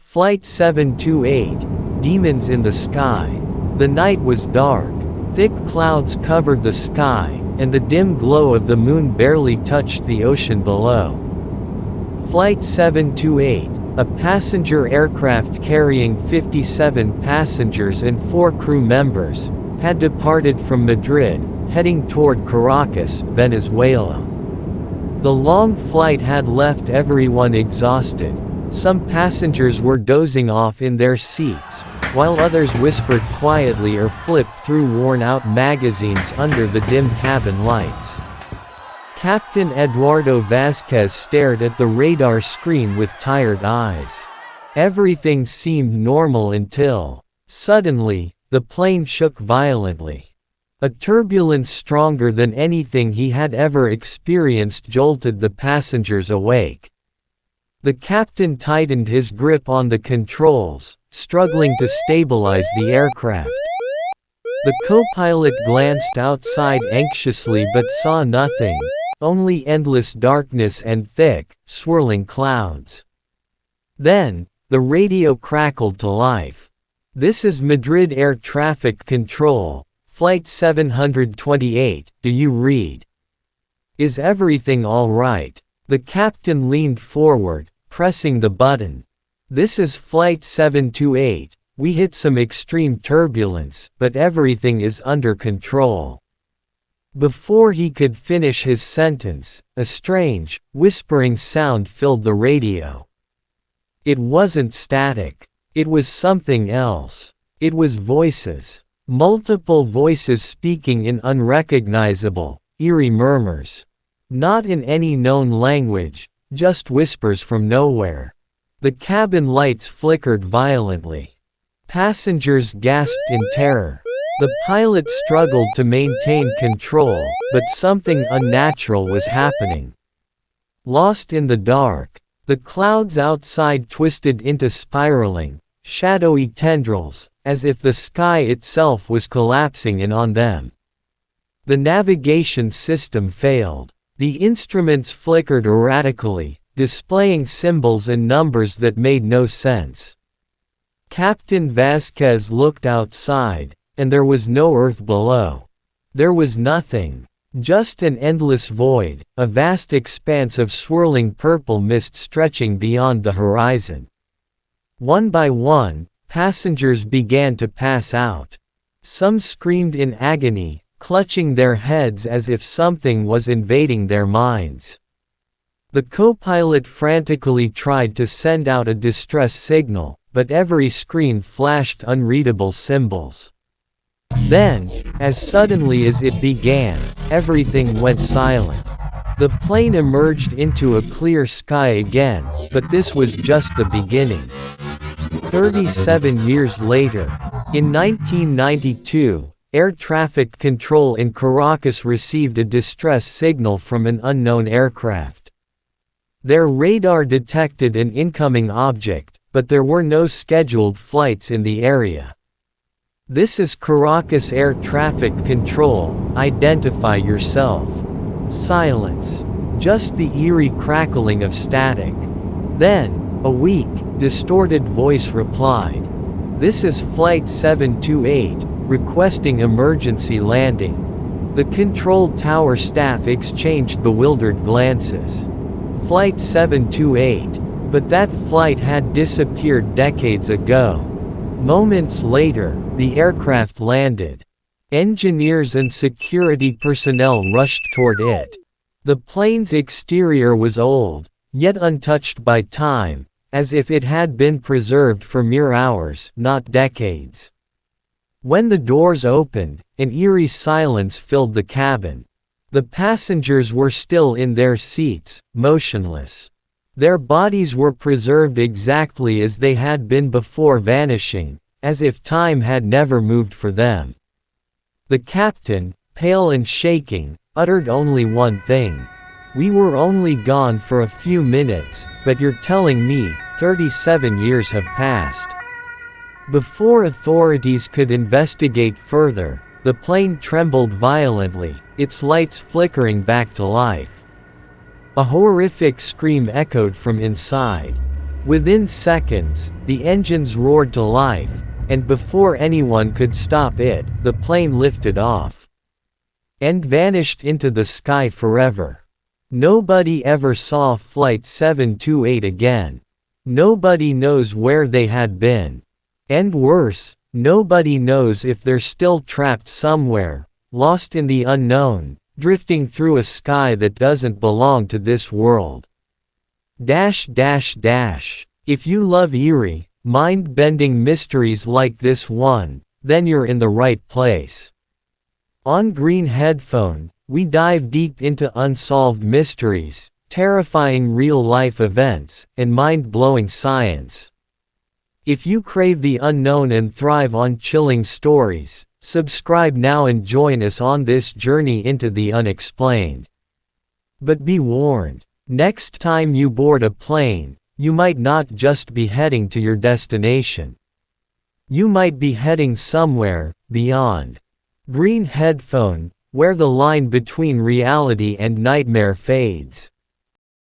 Flight 728, Demons in the Sky. The night was dark. Thick clouds covered the sky, and the dim glow of the moon barely touched the ocean below. Flight 728, a passenger aircraft carrying 57 passengers and 4 crew members, had departed from Madrid, heading toward Caracas, Venezuela. The long flight had left everyone exhausted. Some passengers were dozing off in their seats, while others whispered quietly or flipped through worn-out magazines under the dim cabin lights. Captain Eduardo Vázquez stared at the radar screen with tired eyes. Everything seemed normal until, suddenly, the plane shook violently. A turbulence stronger than anything he had ever experienced jolted the passengers awake. The captain tightened his grip on the controls, struggling to stabilize the aircraft. The co-pilot glanced outside anxiously but saw nothing, only endless darkness and thick, swirling clouds. Then, the radio crackled to life. "This is Madrid Air Traffic Control, Flight 728, do you read? Is everything all right?" The captain leaned forward, pressing the button. "This is Flight 728, we hit some extreme turbulence, but everything is under control." Before he could finish his sentence, a strange, whispering sound filled the radio. It wasn't static. It was something else. It was voices. Multiple voices speaking in unrecognizable, eerie murmurs. Not in any known language, just whispers from nowhere. The cabin lights flickered violently. Passengers gasped in terror. The pilot struggled to maintain control, but something unnatural was happening. Lost in the dark, the clouds outside twisted into spiraling, shadowy tendrils, as if the sky itself was collapsing in on them. The navigation system failed. The instruments flickered erratically, displaying symbols and numbers that made no sense. Captain Vázquez looked outside, and there was no earth below. There was nothing. Just an endless void, a vast expanse of swirling purple mist stretching beyond the horizon. One by one, passengers began to pass out. Some screamed in agony, clutching their heads as if something was invading their minds. The co-pilot frantically tried to send out a distress signal, but every screen flashed unreadable symbols. Then, as suddenly as it began, everything went silent. The plane emerged into a clear sky again, but this was just the beginning. 37 years later, in 1992, Air Traffic Control in Caracas received a distress signal from an unknown aircraft. Their radar detected an incoming object, but there were no scheduled flights in the area. "This is Caracas Air Traffic Control, identify yourself." Silence. Just the eerie crackling of static. Then, a weak, distorted voice replied. "This is Flight 728, requesting emergency landing." The control tower staff exchanged bewildered glances. Flight 728, but that flight had disappeared decades ago. Moments later, the aircraft landed. Engineers and security personnel rushed toward it. The plane's exterior was old, yet untouched by time, as if it had been preserved for mere hours, not decades. When the doors opened, an eerie silence filled the cabin. The passengers were still in their seats, motionless. Their bodies were preserved exactly as they had been before vanishing, as if time had never moved for them. The captain, pale and shaking, uttered only one thing. "We were only gone for a few minutes, but you're telling me, 37 years have passed." Before authorities could investigate further, the plane trembled violently, its lights flickering back to life. A horrific scream echoed from inside. Within seconds, the engines roared to life, and before anyone could stop it, the plane lifted off and vanished into the sky forever. Nobody ever saw Flight 728 again. Nobody knows where they had been. And worse, nobody knows if they're still trapped somewhere, lost in the unknown, drifting through a sky that doesn't belong to this world. If you love eerie, mind-bending mysteries like this one, then you're in the right place. On Green Headphone, we dive deep into unsolved mysteries, terrifying real-life events, and mind-blowing science. If you crave the unknown and thrive on chilling stories, subscribe now and join us on this journey into the unexplained. But be warned, next time you board a plane, you might not just be heading to your destination. You might be heading somewhere beyond. Green Headphone, where the line between reality and nightmare fades.